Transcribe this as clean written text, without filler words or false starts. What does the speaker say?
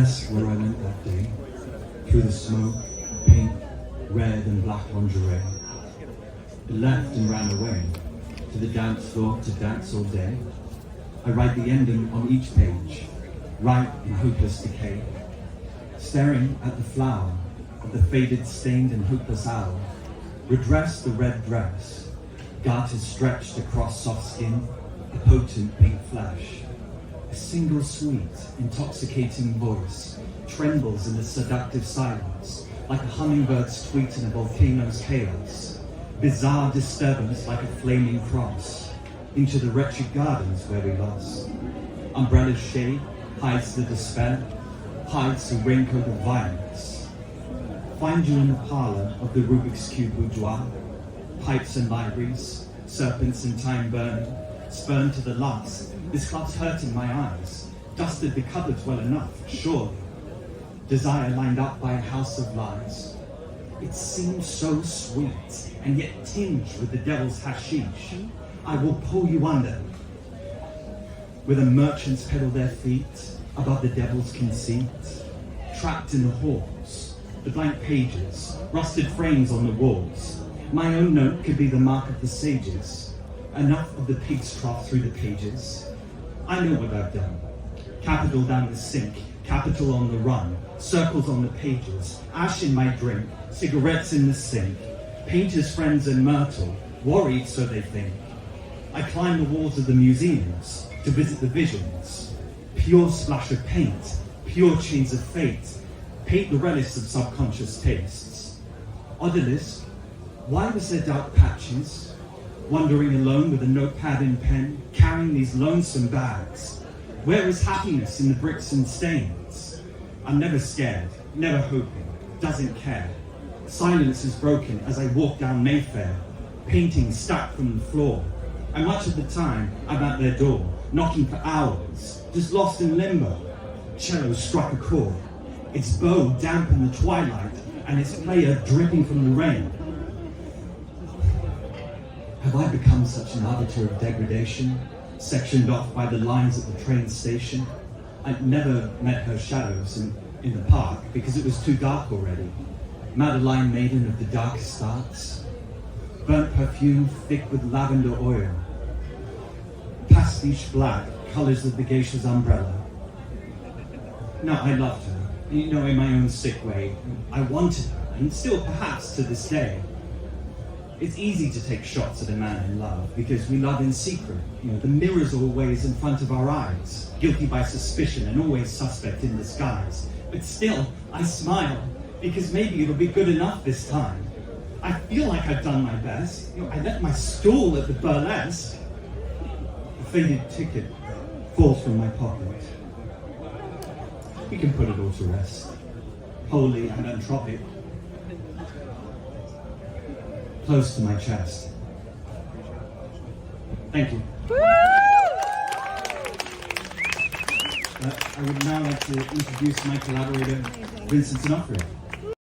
guess where I went that day? Through the smoke, pink, red and black lingerie. It left and ran away, to the dance floor to dance all day. I write the ending on each page, right in hopeless decay. Staring at the flower of the faded, stained and hopeless owl, redress the red dress, garters stretched across soft skin, a potent pink flesh. A single sweet, intoxicating voice trembles in the seductive silence, like a hummingbird's tweet in a volcano's chaos. Bizarre disturbance like a flaming cross, into the wretched gardens where we lost. Umbrella's shade hides the despair, hides the raincoat of violence. Find you in the parlor of the Rubik's Cube boudoir, pipes and libraries, serpents and time burning, spurned to the last. This club's hurting my eyes, dusted the cupboards well enough, surely. Desire lined up by a house of lies. It seems so sweet, and yet tinged with the devil's hashish. I will pull you under, where the merchants pedal their feet above the devil's conceit. Trapped in the halls, the blank pages, rusted frames on the walls. My own note could be the mark of the sages. Enough of the pig's trough through the pages. I know what I've done. Capital down the sink, capital on the run, circles on the pages, ash in my drink, cigarettes in the sink, painters, friends and myrtle, worried so they think. I climb the walls of the museums to visit the visions. Pure splash of paint, pure chains of fate, paint the relics of subconscious tastes. Odalisque, why was there dark patches? Wandering alone with a notepad and pen, carrying these lonesome bags. Where is happiness in the bricks and stains? I'm never scared, never hoping, doesn't care. Silence is broken as I walk down Mayfair, paintings stacked from the floor. And much of the time, I'm at their door, knocking for hours, just lost in limbo. Cello struck a chord, its bow damp in the twilight, and its player dripping from the rain. Have I become such an arbiter of degradation, sectioned off by the lines at the train station? I'd never met her shadows in the park because it was too dark already. Madeline maiden of the darkest arts, burnt perfume thick with lavender oil, pastiche black, colors of the geisha's umbrella. No, I loved her, you know, in my own sick way. I wanted her, and still perhaps to this day. It's easy to take shots at a man in love because we love in secret. You know, the mirror's always in front of our eyes, guilty by suspicion and always suspect in disguise. But still, I smile because maybe it'll be good enough this time. I feel like I've done my best. You know, I left my stool at the burlesque. A faded ticket falls from my pocket. We can put it all to rest, holy and entropic. Close to my chest. Thank you. I would now like to introduce my collaborator, Vincent D'Onofrio.